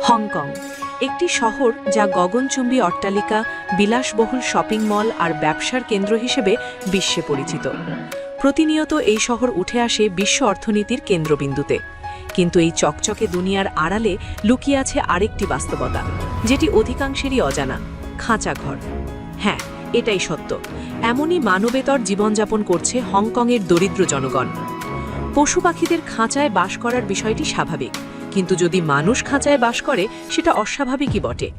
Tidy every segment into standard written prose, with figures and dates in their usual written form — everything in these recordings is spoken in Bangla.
হংকং একটি শহর যা গগনচুম্বী অট্টালিকা, বিলাসবহুল শপিং মল আর ব্যবসার কেন্দ্র হিসেবে বিশ্বে পরিচিত। প্রতিনিয়ত এই শহর উঠে আসে বিশ্ব অর্থনীতির কেন্দ্রবিন্দুতে। কিন্তু এই চকচকে দুনিয়ার আড়ালে লুকিয়ে আছে আরেকটি বাস্তবতা, যেটি অধিকাংশেরই অজানা: খাঁচা ঘর। হ্যাঁ, এটাই সত্য। এমনই মানবেতর জীবনযাপন করছে হংকংয়ের দরিদ্র জনগণ। পশু পাখিদের খাঁচায় বাস করার বিষয়টি স্বাভাবিক, কিন্তু যদি মানুষ খাঁচায় বাস করে সেটা অস্বাভাবিকই বটে।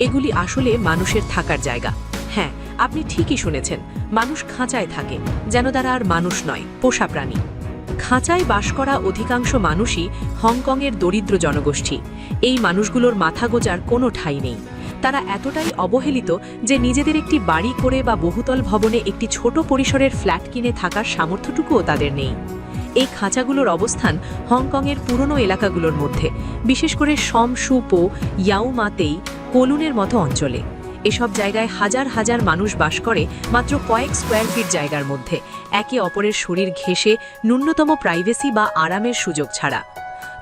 এগুলি আসলে মানুষের থাকার জায়গা। হ্যাঁ, আপনি ঠিকই শুনেছেন, মানুষ খাঁচায় থাকে, যেন তারা আর মানুষ নয়, পোষা প্রাণী। খাঁচায় বাস করা অধিকাংশ মানুষই হংকংয়ের দরিদ্র জনগোষ্ঠী। এই মানুষগুলোর মাথা গোঁজার কোনো ঠাঁই নেই। তারা এতটাই অবহেলিত যে নিজেদের একটি বাড়ি করে বা বহুতল ভবনে একটি ছোট পরিসরের ফ্ল্যাট কিনে থাকার সামর্থ্যটুকুও তাদের নেই। এই খাঁচাগুলোর অবস্থান হংকংয়ের পুরনো এলাকাগুলোর মধ্যে, বিশেষ করে সম সু পো, ইয়াওমাতেই, কোলুনের মতো অঞ্চলে। এসব জায়গায় হাজার হাজার মানুষ বাস করে মাত্র কয়েক স্কোয়ার ফিট জায়গার মধ্যে, একে অপরের শরীর ঘেঁষে, ন্যূনতম প্রাইভেসি বা আরামের সুযোগ ছাড়া।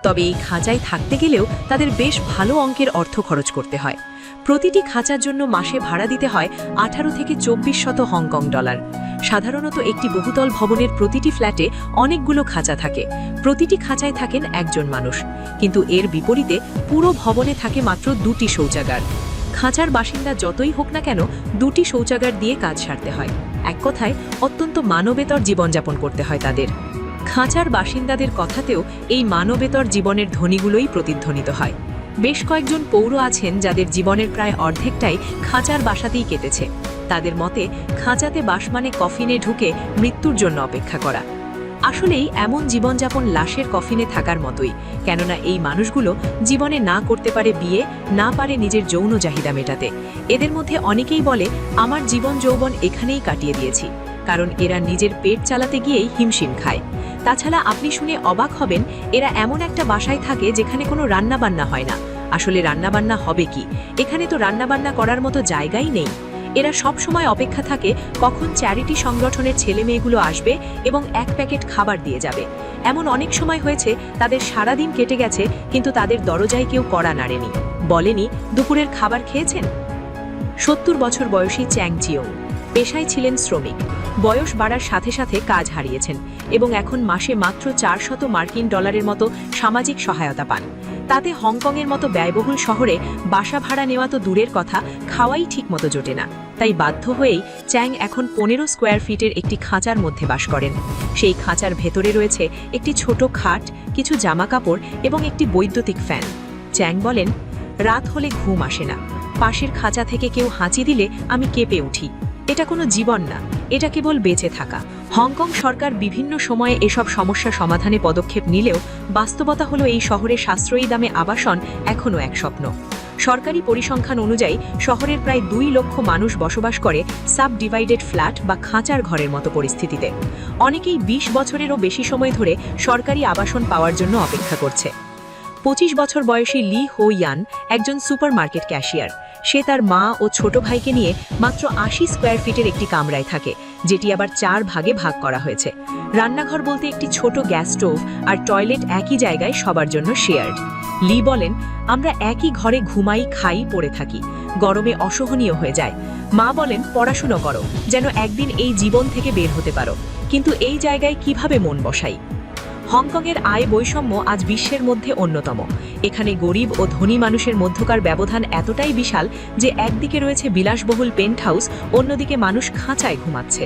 তবে এই খাঁচায় থাকতে গেলেও তাদের বেশ ভালো অঙ্কের অর্থ খরচ করতে হয়। প্রতিটি খাঁচার জন্য মাসে ভাড়া দিতে হয় 18 থেকে 2400 হংকং ডলার। সাধারণত একটি বহুতল ভবনের প্রতিটি ফ্ল্যাটে অনেকগুলো খাঁচা থাকে। প্রতিটি খাঁচায় থাকেন একজন মানুষ, কিন্তু এর বিপরীতে পুরো ভবনে থাকে মাত্র 2টি শৌচাগার। খাঁচার বাসিন্দা যতই হোক না কেন, 2টি শৌচাগার দিয়ে কাজ সারতে হয়। এক কথায় অত্যন্ত মানবেতর জীবনযাপন করতে হয় তাদের। খাঁচার বাসিন্দাদের কথাতেও এই মানবেতর জীবনের ধ্বনিগুলোই প্রতিধ্বনিত হয়। বেশ কয়েকজন পৌর আছেন যাদের জীবনের প্রায় অর্ধেকটাই খাঁচার বাসাতেই কেটেছে। তাদের মতে, খাঁচাতে বাস মানে কফিনে ঢুকে মৃত্যুর জন্য অপেক্ষা করা। আসলেই এমন জীবনযাপন লাশের কফিনে থাকার মতোই, কেননা এই মানুষগুলো জীবনে না করতে পারে বিয়ে, না পারে নিজের যৌন চাহিদা মেটাতে। এদের মধ্যে অনেকেই বলে, আমার জীবন যৌবন এখানেই কাটিয়ে দিয়েছি, কারণ এরা নিজের পেট চালাতে গিয়েই হিমশিম খায়। তাছাড়া আপনি শুনে অবাক হবেন, এরা এমন একটা বাসায় থাকে যেখানে কোনো রান্নাবান্না হয় না। আসলে রান্নাবান্না হবে কি, এখানে তো রান্নাবান্না করার মতো জায়গাই নেই। এরা সব সময় অপেক্ষা থাকে কখন চ্যারিটি সংগঠনের ছেলে মেয়েগুলো আসবে এবং 1 প্যাকেট খাবার দিয়ে যাবে। এমন অনেক সময় হয়েছে তাদের সারাদিন কেটে গেছে, কিন্তু তাদের দরজায় কেউ কড়া নাড়েনি, বলেনি দুপুরের খাবার খেয়েছেন। 70 বছর বয়সী চ্যাং চিয়ং পেশায় ছিলেন শ্রমিক। বয়স বাড়ার সাথে সাথে কাজ হারিয়েছেন এবং এখন মাসে মাত্র 400 মার্কিন ডলারের মতো সামাজিক সহায়তা পান। তাতে হংকংয়ের মতো ব্যয়বহুল শহরে বাসা ভাড়া নেওয়া তো দূরের কথা, খাওয়াই ঠিকমতো জোটে না। তাই বাধ্য হয়েই চ্যাং এখন 15 স্কোয়ার ফিটের একটি খাঁচার মধ্যে বাস করেন। সেই খাঁচার ভেতরে রয়েছে একটি ছোট খাট, কিছু জামাকাপড় এবং একটি বৈদ্যুতিক ফ্যান। চ্যাং বলেন, রাত হলে ঘুম আসে না। পাশের খাঁচা থেকে কেউ হাঁচি দিলে আমি কেঁপে উঠি। এটা কোনো জীবন না, এটা কেবল বেঁচে থাকা। হংকং সরকার বিভিন্ন সময়ে এসব সমস্যা সমাধানে পদক্ষেপ নিলেও বাস্তবতা হলো এই শহরে সাশ্রয়ী দামে আবাসন এখনও এক স্বপ্ন। সরকারি পরিসংখ্যান অনুযায়ী শহরের প্রায় 2 লক্ষ মানুষ বসবাস করে সাব ডিভাইডেড ফ্ল্যাট বা খাঁচার ঘরের মতো পরিস্থিতিতে। অনেকেই 20 বছরেরও বেশি সময় ধরে সরকারি আবাসন পাওয়ার জন্য অপেক্ষা করছে। 25 বছর বয়সী লি হো ইয়ান একজন সুপারমার্কেট ক্যাশিয়ার। সে তার মা ও ছোট ভাইকে নিয়ে মাত্র 80 স্কোয়ার ফিটের একটি কামরায় থাকে, যেটি আবার 4 ভাগে ভাগ করা হয়েছে। রান্নাঘর বলতে একটি ছোট গ্যাস স্টোভ আর টয়লেট একই জায়গায় সবার জন্য শেয়ার্ড। লি বলেন, আমরা একই ঘরে ঘুমাই, খাই, পড়ে থাকি। গরমে অসহনীয় হয়ে যায়। মা বলেন, পড়াশুনো করো, যেন একদিন এই জীবন থেকে বের হতে পারো। কিন্তু এই জায়গায় কিভাবে মন বসাই? হংকংয়ের আয় বৈষম্য আজ বিশ্বের মধ্যে অন্যতম। এখানে গরিব ও ধনী মানুষের মধ্যকার ব্যবধান এতটাই বিশাল যে একদিকে রয়েছে বিলাসবহুল পেন্ট হাউস, অন্যদিকে মানুষ খাঁচায় ঘুমাচ্ছে।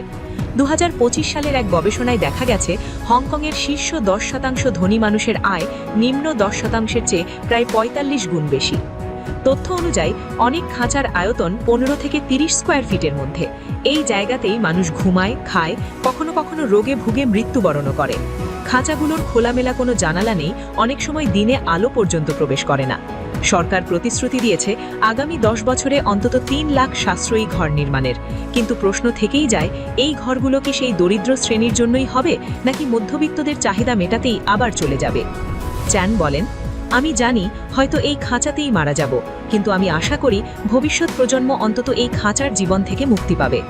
2025 সালের এক গবেষণায় দেখা গেছে, হংকংয়ের শীর্ষ 10% ধনী মানুষের আয় নিম্ন 10%-এর চেয়ে প্রায় 45 গুণ বেশি। তথ্য অনুযায়ী অনেক খাঁচার আয়তন 15 থেকে 30 স্কোয়ার ফিটের মধ্যে। এই জায়গাতেই মানুষ ঘুমায়, খায়, কখনো কখনো রোগে ভুগে মৃত্যুবরণও করে। খাঁচাগুলোর খোলামেলা কোনো জানালা নেই, অনেক সময় দিনে আলো পর্যন্ত প্রবেশ করে না। সরকার প্রতিশ্রুতি দিয়েছে আগামী 10 বছরে অন্তত 3 লাখ সাশ্রয়ী ঘর নির্মাণের। কিন্তু প্রশ্ন থেকেই যায়, এই ঘরগুলো কি সেই দরিদ্র শ্রেণীর জন্যই হবে, নাকি মধ্যবিত্তদের চাহিদা মেটাতেই আবার চলে যাবে? চ্যান বলেন, আমি জানি হয়তো এই খাঁচাতেই মারা যাব, কিন্তু আমি আশা করি ভবিষ্যৎ প্রজন্ম অন্তত এই খাঁচার জীবন থেকে মুক্তি পাবে।